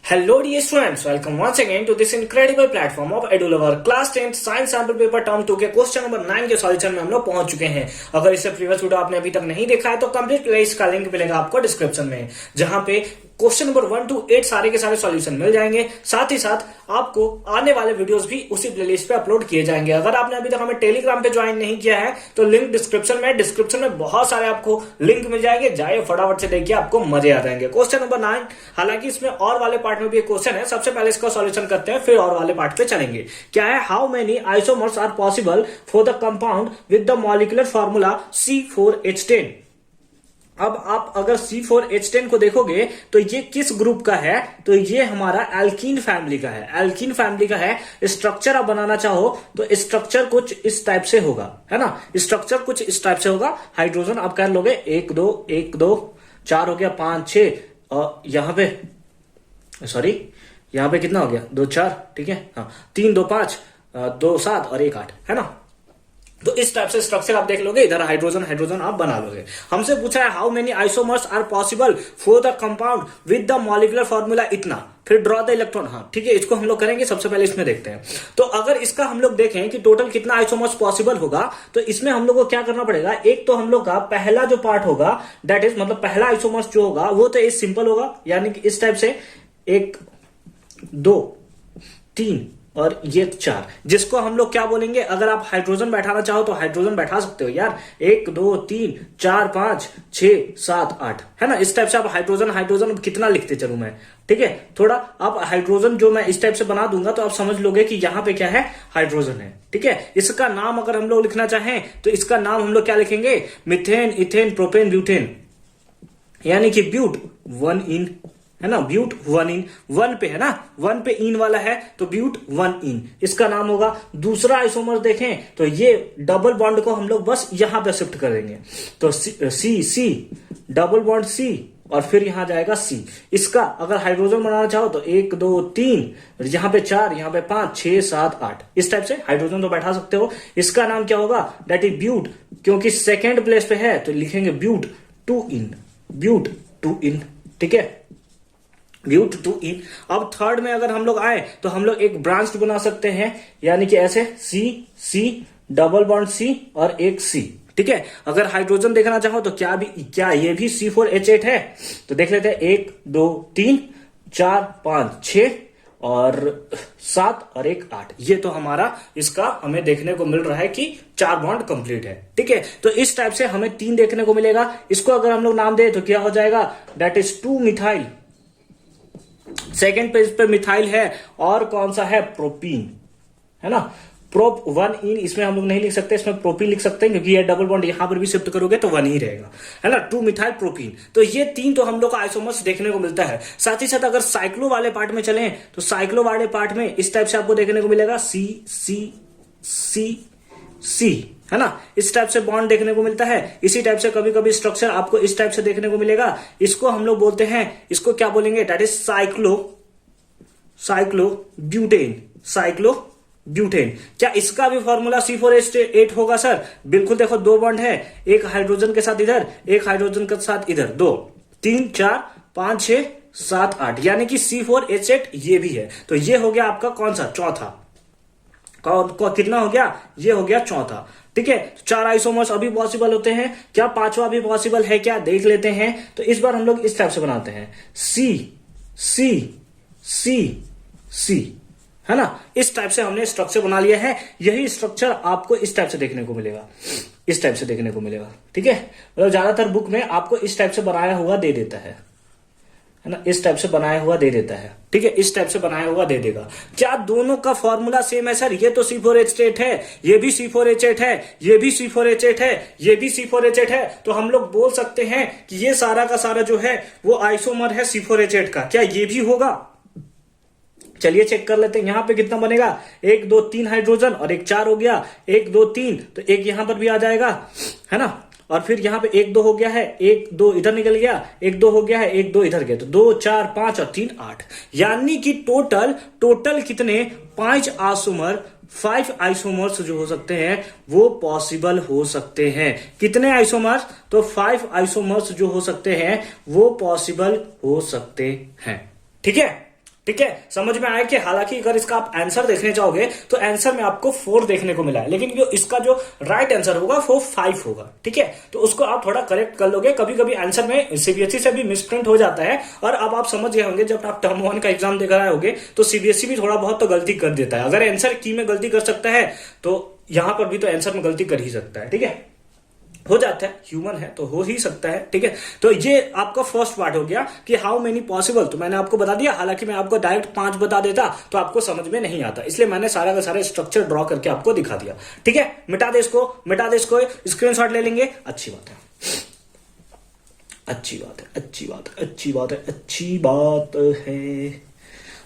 Hello dear students, welcome once again to this incredible platform of EduLover Class 10th Science Sample Paper Term 2 के question number 9 के solution में हम लोग पहुंच चुके हैं। अगर इससे प्रीवियस वीडियो आपने अभी तक नहीं देखा है तो कंप्लीट प्लेलिस्ट का लिंक मिलेगा आपको डिस्क्रिप्शन में, जहां पे क्वेश्चन नंबर 1 to 8 सारे के सारे सॉल्यूशन मिल जाएंगे। साथ ही साथ आपको आने वाले वीडियोस भी उसी प्लेलिस्ट पे अपलोड किए जाएंगे। अगर आपने अभी तक हमें टेलीग्राम पे ज्वाइन नहीं किया है तो लिंक डिस्क्रिप्शन में बहुत सारे आपको लिंक मिल जाएंगे, जाइए फटाफट से देखिए, आपको मजे आ जाएंगे। क्वेश्चन नंबर 9, हालांकि इसमें और वाले पार्ट में भी एक क्वेश्चन है, सबसे पहले इसका सॉल्यूशन करते हैं फिर और वाले पार्ट पे चलेंगे। क्या है, how many isomers are possible for the compound with the molecular formula C4H10। अब आप अगर C4H10 को देखोगे तो ये किस ग्रुप का है, तो ये हमारा एल्कीन फैमिली का है। एल्कीन फैमिली का है। स्ट्रक्चर आप बनाना चाहो तो स्ट्रक्चर कुछ इस टाइप से होगा, है ना। स्ट्रक्चर कुछ इस टाइप से होगा। हाइड्रोजन आप कह लोगे 1 2 1 2 4 हो गया, 5 6 और यहां पे सॉरी यहां पे कितना हो गया, 2 4, ठीक है, हाँ 3 2 5 2 7 और 1 8, है ना। तो इस टाइप से स्ट्रक्चर आप देख लोगे, इधर हाइड्रोजन आप बना लोगे। हमसे पूछा है how many isomers are possible for the compound with the molecular formula इतना, फिर ड्रॉ द इलेक्ट्रॉन। हाँ ठीक है, इसको हम लोग करेंगे। सबसे पहले इसमें देखते हैं। तो अगर इसका हम लोग देखें कि टोटल कितना आइसोमर्स पॉसिबल होगा, तो इसमें हम लोग को क्या करना पड़ेगा, एक तो हम लोग का पहला जो पार्ट होगा दैट इज मतलब पहला आइसोमर्स जो होगा वो तो इस सिंपल होगा, यानी कि इस टाइप से 1 2 3 और ये 4, जिसको हम लोग क्या बोलेंगे, अगर आप हाइड्रोजन बैठाना चाहो तो हाइड्रोजन बैठा सकते हो यार, 1 2 3 4 5 6 7 8, है ना। इस टाइप से आप हाइड्रोजन कितना लिखते चलूं मैं, ठीक है। थोड़ा आप हाइड्रोजन जो मैं इस टाइप से बना दूंगा तो आप समझ लोगे कि यहां पे क्या है, हाइड्रोजन है, ठीक है। इसका नाम अगर हम लोग लिखना चाहें तो इसका नाम हम लोग क्या लिखेंगे, मिथेन इथेन प्रोपेन ब्यूटेन, यानी कि ब्यूट 1 इन, है ना। ब्यूट 1 इन, 1 पे है ना, 1 पे इन वाला है तो ब्यूट 1 इन इसका नाम होगा। दूसरा आइसोमर देखें तो ये डबल बॉन्ड को हम लोग बस यहां पे शिफ्ट कर देंगे, तो सी डबल बॉन्ड सी और फिर यहां जाएगा सी। इसका अगर हाइड्रोजन बनाना चाहो तो 1 2 3, यहां पे 4, यहां पे 5 6 7 8, इस टाइप से हाइड्रोजन तो बैठा सकते हो। इसका नाम क्या होगा, दैट इज ब्यूट, क्योंकि सेकेंड प्लेस पे है तो लिखेंगे ब्यूट 2 इन, ब्यूट 2 इन, ठीक है, ब्यूट 2 इन। अब थर्ड में अगर हम लोग आए तो हम लोग एक ब्रांच बना सकते हैं, यानी कि ऐसे सी डबल बॉन्ड सी और एक सी, ठीक है। अगर हाइड्रोजन देखना चाहो तो क्या ये भी C4H8 है, तो देख लेते हैं 1 2 3 4 5 6 और 7 और 1 8। ये तो हमारा इसका हमें देखने को मिल रहा है कि 4 बॉन्ड कंप्लीट है, ठीक है। तो इस टाइप से हमें 3 देखने को मिलेगा। इसको अगर हम लोग नाम दे तो क्या हो जाएगा, that is 2 methyl. Second page पे मिथाइल है और कौन सा है, प्रोपीन, है ना। प्रोप 1 इन इसमें हम लोग नहीं लिख सकते, इसमें प्रोपीन लिख सकते हैं, क्योंकि ये डबल बॉन्ड यहां पर भी शिफ्ट करोगे तो 1 ही रहेगा, है ना। 2 मिथाइल प्रोपीन। तो ये 3 तो हम लोग का आइसोमर्स देखने को मिलता है। साथ ही साथ अगर साइक्लो वाले पार्ट में चलें तो साइक्लो वाले पार्ट में इस टाइप से आपको देखने को मिलेगा सी, है ना। इस टाइप से बॉन्ड देखने को मिलता है। इसी टाइप से कभी कभी स्ट्रक्चर आपको इस टाइप से देखने को मिलेगा। इसको हम लोग बोलते हैं, इसको क्या बोलेंगे, दैट इज साइक्लोब्यूटेन। क्या इसका भी फॉर्मूला C4H8 होगा सर? बिल्कुल। देखो 2 बॉन्ड है, एक हाइड्रोजन के साथ इधर, एक हाइड्रोजन के साथ इधर, 2 3 4 5 6 7 8, यानी कि C4H8 ये भी है। तो ये हो गया आपका कौन सा, चौथा। कितना हो गया, ये हो गया चौथा, ठीक है। 4 आइसोमर्स अभी पॉसिबल होते हैं। क्या 5वां भी पॉसिबल है क्या, देख लेते हैं। तो इस बार हम लोग इस टाइप से बनाते हैं, सी, है ना। इस टाइप से हमने स्ट्रक्चर बना लिया है। यही स्ट्रक्चर आपको इस टाइप से देखने को मिलेगा, इस टाइप से देखने को मिलेगा, ठीक है। मतलब ज्यादातर बुक में आपको इस टाइप से बनाया हुआ दे देता है ना, इस टाइप से बनाया हुआ दे देता है, ठीक है। इस टाइप से बनाया हुआ दे देगा। क्या दोनों का फॉर्मूला सेम है सर? ये तो C4H8 है, ये भी C4H8 है, ये भी C4H8 है, ये भी C4H8 है। तो हम लोग बोल सकते हैं कि ये सारा का सारा जो है वो आइसोमर है C4H8 का। क्या ये भी होगा? चलिए चेक कर लेते हैं। यहां पे कितना बनेगा, 1 2 3 हाइड्रोजन और एक 4 हो गया, 1 2 3, तो एक यहां पर भी आ जाएगा, है ना। और फिर यहां पे 1 2 हो गया है, 1 2 इधर निकल गया, 1 2 हो गया है, 1 2 इधर गया, तो 2 4 5 और 3 8, यानी कि टोटल कितने, 5 आइसोमर्स जो हो सकते हैं वो पॉसिबल हो सकते हैं। कितने आइसोमर्स, तो 5 आइसोमर्स जो हो सकते हैं वो पॉसिबल हो सकते हैं, ठीक है। ठीक है, समझ में आया कि हालांकि अगर इसका आप आंसर देखने जाओगे तो आंसर में आपको 4 देखने को मिला है, लेकिन जो इसका जो राइट आंसर होगा वो 5 होगा। ठीक है, तो उसको आप थोड़ा करेक्ट कर लोगे। कभी कभी आंसर में सीबीएसई से भी मिसप्रिंट हो जाता है, और अब आप समझ गए होंगे जब आप टर्म 1 का एग्जाम देख रहे होगे तो सीबीएसई भी थोड़ा बहुत तो गलती कर देता है। अगर आंसर की में गलती कर सकता है तो यहां पर भी तो आंसर में गलती कर ही सकता है। ठीक है, हो जाता है, ह्यूमन है तो हो ही सकता है। ठीक है, तो ये आपका फर्स्ट पार्ट हो गया कि हाउ मेनी पॉसिबल, तो मैंने आपको बता दिया। हालांकि मैं आपको डायरेक्ट 5 बता देता तो आपको समझ में नहीं आता, इसलिए मैंने सारा का सारा स्ट्रक्चर ड्रॉ करके आपको दिखा दिया। ठीक है, मिटा दे इसको, मिटा दे इसको, स्क्रीनशॉट ले लेंगे। अच्छी बात है, अच्छी बात है, अच्छी बात है, अच्छी बात है, अच्छी बात है,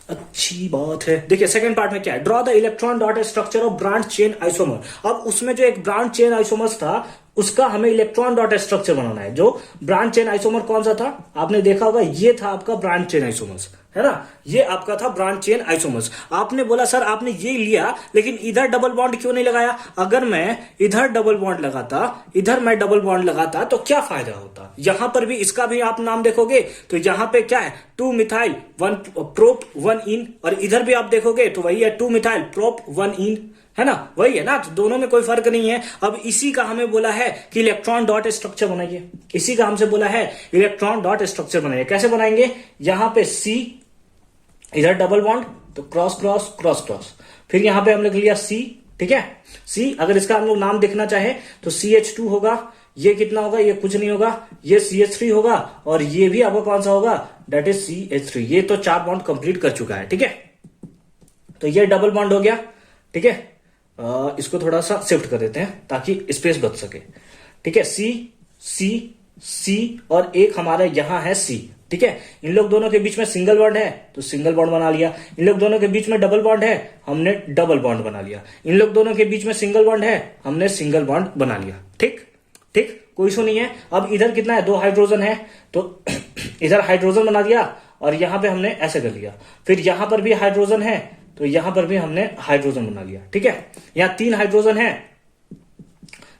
अच्छी बात है। देखिए सेकंड पार्ट में क्या है, draw the electron dot structure of branch chain isomer. अब उसमें जो एक ब्रांच चेन आइसोमर्स था उसका हमें इलेक्ट्रॉन डॉट स्ट्रक्चर बनाना है। जो ब्रांच चेन आइसोमर कौन सा था, आपने देखा होगा, ये था आपका ब्रांच चेन आइसोमर्स, है ना, ये आपका था ब्रांच चेन आइसोमर्स। आपने बोला सर आपने ये लिया लेकिन इधर डबल बॉन्ड क्यों नहीं लगाया? अगर मैं इधर डबल बॉन्ड लगाता, इधर मैं डबल बॉन्ड लगाता तो क्या फायदा होता? यहां पर भी इसका भी आप नाम देखोगे तो यहां पे क्या है, 2 मिथाइल 1 प्रोप 1 इन, और इधर भी आप देखोगे तो वही है 2 मिथाइल प्रोप 1 इन, है ना, वही है ना, तो दोनों में कोई फर्क नहीं है। अब इसी का हमें बोला है कि इलेक्ट्रॉन डॉट स्ट्रक्चर बनाइए, इसी का हमसे बोला है इलेक्ट्रॉन डॉट स्ट्रक्चर बनाइए। कैसे बनाएंगे, यहां पे सी, इधर डबल बॉन्ड तो क्रॉस क्रॉस क्रॉस क्रॉस, फिर यहां पे हम लिख लिया सी। ठीक है, सी, अगर इसका हम लोग नाम देखना चाहे तो CH2 होगा, ये कितना होगा, ये कुछ नहीं होगा, ये CH3 होगा, और ये भी आपका कौन सा होगा, दैट इज CH3। ये तो 4 बॉन्ड कंप्लीट कर चुका है। ठीक है, तो ये डबल बॉन्ड हो गया। ठीक है, इसको थोड़ा सा शिफ्ट कर देते हैं ताकि स्पेस बच सके। ठीक है, सी सी सी, और एक हमारा यहां है सी। ठीक है, इन लोग दोनों के बीच में सिंगल बॉन्ड है तो सिंगल बॉन्ड बना लिया, इन लोग दोनों के बीच में डबल बॉन्ड है हमने डबल बॉन्ड बना लिया, इन लोग दोनों के बीच में सिंगल बॉन्ड है हमने सिंगल बॉन्ड बना लिया। ठीक ठीक, कोई इशू नहीं है। अब इधर कितना है, 2 हाइड्रोजन है तो इधर हाइड्रोजन बना दिया, और यहां पे हमने ऐसे कर लिया। फिर यहां पर भी हाइड्रोजन है तो यहां पर भी हमने हाइड्रोजन बना लिया। ठीक है, यहां 3 हाइड्रोजन है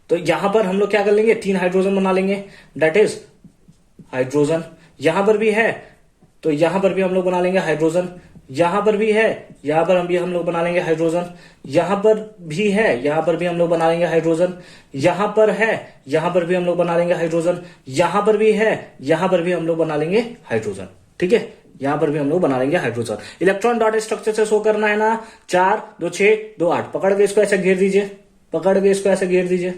तो यहां पर हम लोग क्या कर लेंगे, 3 हाइड्रोजन बना लेंगे, दैट इज हाइड्रोजन। यहां पर भी है तो यहां पर भी हम लोग बना लेंगे हाइड्रोजन, यहां पर भी है, यहां पर हम लोग बना लेंगे हाइड्रोजन, यहां पर भी है, यहां पर भी हम लोग बना लेंगे हाइड्रोजन, यहां पर है, यहां पर भी हम लोग बना लेंगे हाइड्रोजन, यहां पर भी है, यहां पर भी हम लोग बना लेंगे हाइड्रोजन। ठीक है, यहां पर भी हम लोग बना लेंगे हाइड्रोजन। इलेक्ट्रॉन डॉट स्ट्रक्चर से शो करना है ना, 4 2 6 2 8, पकड़ के इसको ऐसे घेर दीजिए, पकड़ के इसको ऐसे घेर दीजिए।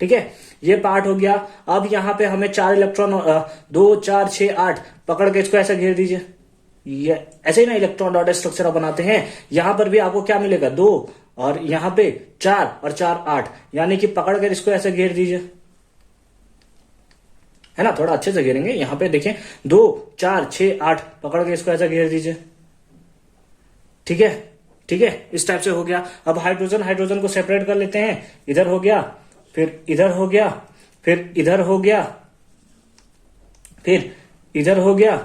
ठीक है, ये पार्ट हो गया। अब यहां पे हमें 4 इलेक्ट्रॉन, 2 4 6 8, पकड़ के इसको ऐसे घेर दीजिए। ये ऐसे ही ना इलेक्ट्रॉन डॉट स्ट्रक्चर बनाते हैं। यहां पर भी आपको क्या मिलेगा, 2, और यहां पे 4 और 4 8, यानी कि पकड़ कर इसको ऐसे घेर दीजिए, है ना, थोड़ा अच्छे से घेरेंगे। यहां पे देखें 2 4 6 8, पकड़ के इसको ऐसा घेर दीजिए। ठीक है, ठीक है, इस टाइप से हो गया। अब हाइड्रोजन हाइड्रोजन को सेपरेट कर लेते हैं, इधर हो गया, फिर इधर हो गया, फिर इधर हो गया, फिर इधर हो गया,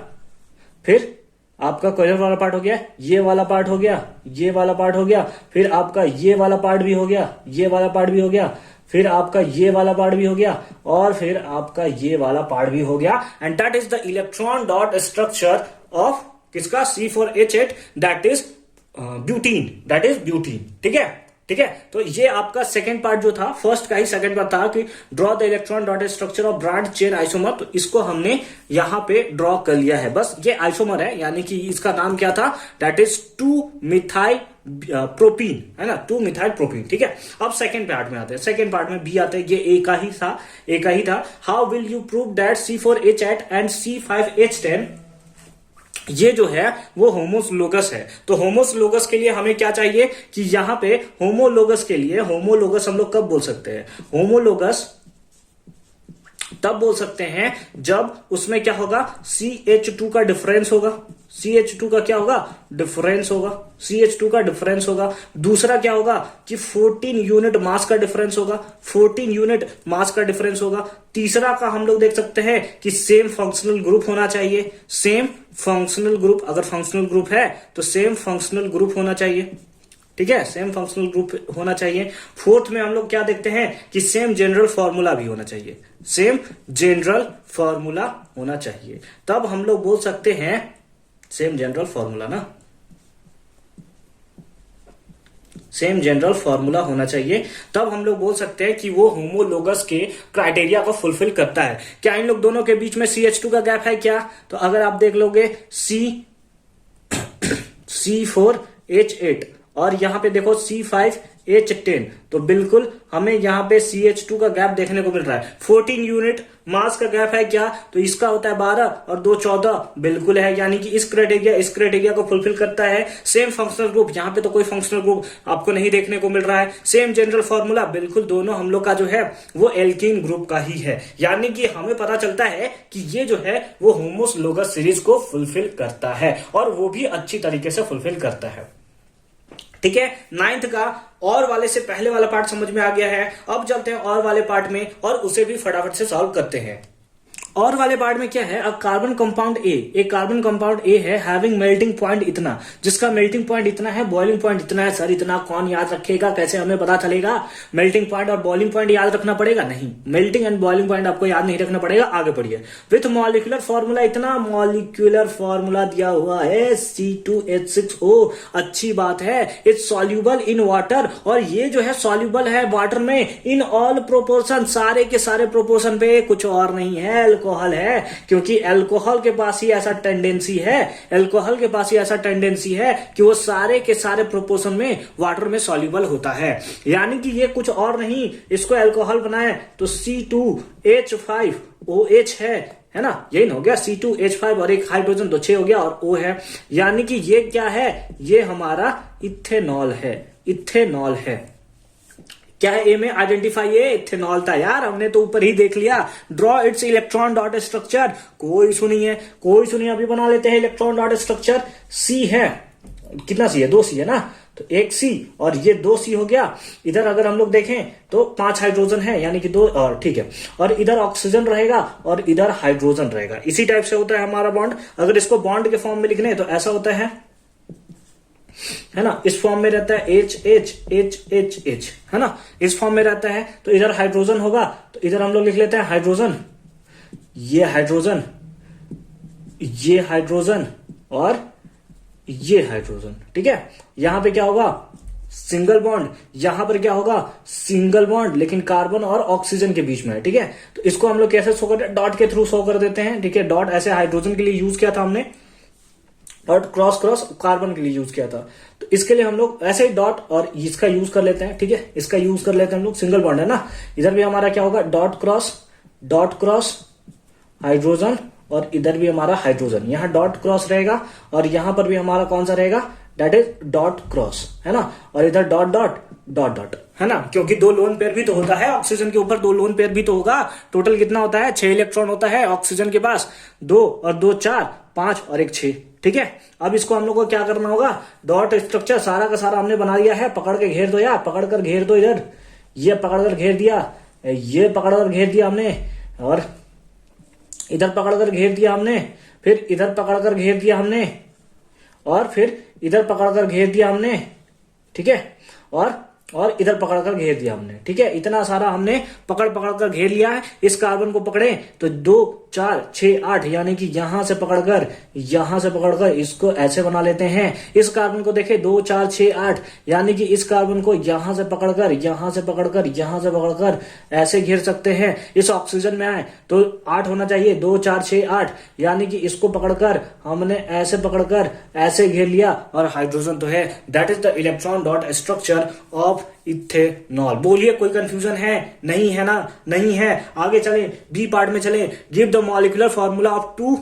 फिर आपका कोई वाला पार्ट हो गया, ये वाला पार्ट हो गया, ये वाला पार्ट हो गया, फिर आपका ये वाला पार्ट भी हो गया, ये वाला पार्ट भी हो गया, फिर आपका ये वाला पार्ट भी हो गया, और फिर आपका ये वाला पार्ट भी हो गया। And that is the electron dot structure of किसका, C4H8, that is butene, that is butene. ठीक है, ठीक है, तो ये आपका सेकंड पार्ट जो था, फर्स्ट का ही सेकंड पार्ट था कि draw the electron dot structure of branch chain isomer, तो इसको हमने यहां पे ड्रॉ कर लिया है। बस ये आइसोमर है, यानी कि इसका नाम क्या था, दैट इज 2 मिथाइल प्रोपीन, है ना, 2 मिथाइल प्रोपीन। ठीक है, अब सेकंड पार्ट में आते हैं, सेकंड पार्ट में भी आते हैं, ये एक ही था। How will you prove that C4H8 and C5H10 ये जो है वो होमोलोगस है। तो होमोलोगस के लिए हमें क्या चाहिए कि यहां पे होमोलोगस के लिए, होमोलोगस हम लोग कब बोल सकते हैं, होमोलोगस तब बोल सकते हैं जब उसमें क्या होगा, CH2 का डिफरेंस होगा, CH2 का क्या होगा, डिफरेंस होगा, CH2 का डिफरेंस होगा। दूसरा क्या होगा कि 14 यूनिट मास का डिफरेंस होगा, 14 यूनिट मास का डिफरेंस होगा। तीसरा का हम लोग देख सकते हैं कि सेम फंक्शनल ग्रुप होना चाहिए, सेम फंक्शनल ग्रुप, अगर फंक्शनल ग्रुप है तो सेम फंक्शनल ग्रुप होना चाहिए। ठीक है, सेम फंक्शनल ग्रुप होना चाहिए। फोर्थ में हम लोग क्या देखते हैं कि सेम जनरल फॉर्मूला भी होना चाहिए, सेम जनरल फॉर्मूला होना चाहिए, तब हम लोग बोल सकते हैं सेम जनरल फॉर्मूला ना, सेम जनरल फॉर्मूला होना चाहिए, तब हम लोग बोल सकते हैं कि वो होमोलोगस के क्राइटेरिया को फुलफिल करता है। क्या इन लोग दोनों के बीच में CH2 का गैप है क्या? तो अगर आप देख लोगे C4H8 और यहां पे देखो C5H10, तो बिल्कुल हमें यहां पे CH2 का गैप देखने को मिल रहा है। 14 यूनिट मास का गैप है क्या? तो इसका होता है 12 और 2 14, बिल्कुल है, यानी कि इस क्राइटेरिया को फुलफिल करता है। सेम फंक्शनल ग्रुप, यहां पे तो कोई फंक्शनल ग्रुप आपको नहीं देखने को मिल रहा है। सेम जनरल फॉर्मूला, बिल्कुल दोनों हम लोग का जो है वो एल्कीन ग्रुप का ही है, यानी कि हमें पता चलता है कि ये जो है वो होमोलोगस सीरीज को फुलफिल करता है और वो भी अच्छी तरीके से फुलफिल करता है। ठीक है, 9th का और वाले से पहले वाला पार्ट समझ में आ गया है। अब चलते हैं और वाले पार्ट में और उसे भी फटाफट से सॉल्व करते हैं। और वाले पार्ट में क्या है, कार्बन कंपाउंड ए, एक कार्बन कंपाउंड ए है हैविंग मेल्टिंग पॉइंट इतना, जिसका मेल्टिंग पॉइंट इतना है, बॉइलिंग पॉइंट इतना है। सर इतना कौन याद रखेगा, कैसे हमें पता चलेगा? मेल्टिंग पॉइंट और बॉइलिंग पॉइंट याद रखना पड़ेगा? नहीं, मेल्टिंग एंड बॉइलिंग पॉइंट आपको याद नहीं रखना पड़ेगा। आगे बढ़िए, विथ मॉलिक्यूलर फॉर्मूला इतना, मॉलिक्यूलर फॉर्मूला दिया हुआ है C2H6O, अच्छी बात है। इट्स सॉल्यूबल इन वाटर, और ये जो है सॉल्यूबल है वाटर में इन ऑल प्रोपोर्शन, सारे के सारे प्रोपोर्शन पे, कुछ और नहीं है, अल्कोहल है, क्योंकि अल्कोहल के पास ही ऐसा टेंडेंसी है, अल्कोहल के पास ही ऐसा टेंडेंसी है कि वो सारे के सारे प्रोपोर्शन में वाटर में सॉल्यूबल होता है। यानी कि ये कुछ और नहीं, इसको अल्कोहल बनाए तो C2H5OH है ना, यही ना हो गया, C2H5 और एक हाइड्रोजन, तो 6 हो गया, और O है, यानी कि ये क्या है, ये हमारा इथेनॉल है, इथेनॉल है। क्या है ए में? आइडेंटिफाई ए, इथेनॉल था यार, हमने तो ऊपर ही देख लिया। Draw it's electron dot structure, कोई इशू नहीं है, कोई इशू नहीं, अभी बना लेते हैं इलेक्ट्रॉन डॉट स्ट्रक्चर। सी है, कितना सी है? 2 सी है ना, तो 1 सी और ये 2 सी हो गया। इधर अगर हम लोग देखें तो 5 हाइड्रोजन है, यानी कि 2, और ठीक है, और इधर ऑक्सीजन रहेगा और इधर हाइड्रोजन रहेगा। इसी टाइप से होता है हमारा बॉन्ड। अगर इसको बॉन्ड के फॉर्म में लिखने तो ऐसा होता है ना, इस फॉर्म में रहता है HHHHH, है ना, इस फॉर्म में रहता है। तो इधर हाइड्रोजन होगा, तो इधर हम लोग लिख लेते हैं हाइड्रोजन, ये हाइड्रोजन, ये हाइड्रोजन और ये हाइड्रोजन। ठीक है, यहां पे क्या होगा? सिंगल बॉन्ड, यहां पर क्या होगा? सिंगल बॉन्ड, लेकिन कार्बन और ऑक्सीजन के बीच में है। ठीक है, तो इसको हम लोग कैसे शो करते हैं? डॉट के थ्रू शो कर देते हैं। ठीक है, डॉट ऐसे हाइड्रोजन के लिए यूज किया था हमने, और क्रॉस क्रॉस कार्बन के लिए यूज किया था, तो इसके लिए हम लोग ऐसे ही डॉट और इसका यूज कर लेते हैं। ठीक है, इसका यूज कर लेते हैं हम लोग, सिंगल बॉन्ड है ना। इधर भी हमारा क्या होगा? डॉट क्रॉस हाइड्रोजन, और इधर भी हमारा हाइड्रोजन, यहां डॉट क्रॉस रहेगा, और यहां पर भी हमारा कौन सा रहेगा? दैट इज डॉट क्रॉस, है ना, और इधर डॉट डॉट डॉट डॉट, है ना, क्योंकि 2 लोन पेयर भी तो होता है ऑक्सीजन के ऊपर, 2 लोन पेयर भी तो होगा। टोटल कितना होता है? 6 इलेक्ट्रॉन होता है ऑक्सीजन के पास, 2 और 2 4, 5 और 1 6। ठीक है, अब इसको हम लोग को क्या करना होगा? डॉट स्ट्रक्चर सारा का सारा हमने बना दिया है। पकड़ के घेर दो यार, पकड़ कर घेर दो, इधर ये पकड़ कर घेर दिया, ये पकड़ कर घेर दिया हमने, और इधर पकड़ कर घेर दिया हमने, फिर इधर पकड़ कर घेर दिया हमने, और फिर इधर पकड़ कर घेर दिया हमने। ठीक है, और इधर पकड़कर घेर दिया हमने। ठीक है, इतना सारा हमने पकड़ कर घेर लिया है। इस कार्बन को पकड़े तो 2 4 6 8, यानी कि यहां से पकड़कर इसको ऐसे बना लेते हैं। इस कार्बन को देखे 2 4 6 8, यानी कि इस कार्बन को यहां से पकड़कर ऐसे घेर सकते हैं। इस ऑक्सीजन में आए तो 8 होना चाहिए, 2 4 6 8, यानी कि इसको पकड़कर हमने ऐसे पकड़कर ऐसे घेर लिया, और हाइड्रोजन तो है। That is the electron dot structure of ethanol. बोलिए कोई कंफ्यूजन है? नहीं है ना, नहीं है। आगे चले, बी पार्ट में चले। Give the molecular formula of 2,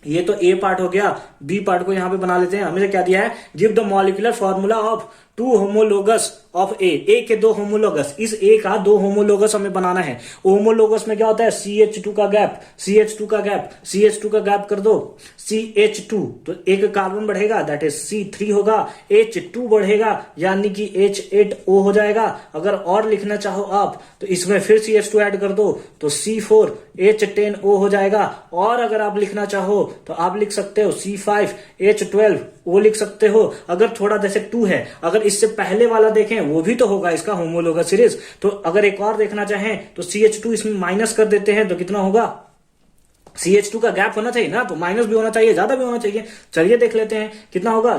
ये तो ए पार्ट हो गया, बी पार्ट को यहां पे बना लेते हैं। हमें क्या दिया है? Give the molecular formula of 2 homologous of A के 2 होमोलोगस, इस ए का 2 होमोलोगस हमें बनाना है। होमोलोगस में क्या होता है? CH2 का गैप कर दो, CH2, तो एक कार्बन बढ़ेगा, दैट इज C3 होगा, H2 बढ़ेगा, यानी कि H8O हो जाएगा। अगर और लिखना चाहो आप तो इसमें फिर CH2 ऐड कर दो, तो C4H10O हो जाएगा। और अगर आप लिखना चाहो तो आप लिख सकते हो C5H12O लिख सकते हो। अगर थोड़ा जैसे 2 है, अगर इससे पहले वाला देखें वो भी तो होगा इसका होमोलोगस सीरीज, तो अगर एक और देखना चाहें तो CH2 इसमें माइनस कर देते हैं, तो कितना होगा? CH2 का गैप होना चाहिए ना, तो माइनस भी होना चाहिए, ज्यादा भी होना चाहिए। चलिए देख लेते हैं कितना होगा।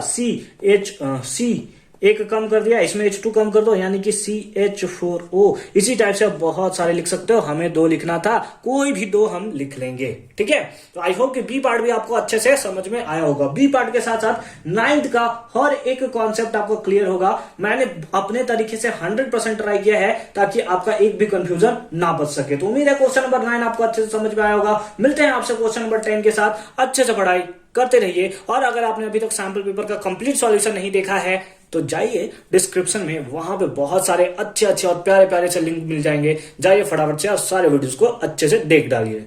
एक कम कर दिया, इसमें H2 कम कर दो यानी कि CH4O। इसी टाइप से बहुत सारे लिख सकते हो, हमें 2 लिखना था, कोई भी 2 हम लिख लेंगे। ठीक है, तो आई होप कि बी पार्ट भी आपको अच्छे से समझ में आया होगा। बी पार्ट के साथ साथ 9th का हर एक कॉन्सेप्ट आपको क्लियर होगा। मैंने अपने तरीके से 100% ट्राई किया है ताकि आपका एक भी कंफ्यूजन ना बच सके। तो उम्मीद है क्वेश्चन नंबर 9 आपको अच्छे से समझ में आया होगा। मिलते हैं आपसे क्वेश्चन नंबर 10 के साथ। अच्छे से पढ़ाई करते रहिए, और अगर आपने अभी तक सैंपल पेपर का कंप्लीट सॉल्यूशन नहीं देखा है तो जाइए डिस्क्रिप्शन में, वहां पे बहुत सारे अच्छे अच्छे और प्यारे प्यारे से लिंक मिल जाएंगे। जाइए फटाफट से और सारे वीडियोस को अच्छे से देख डालिए।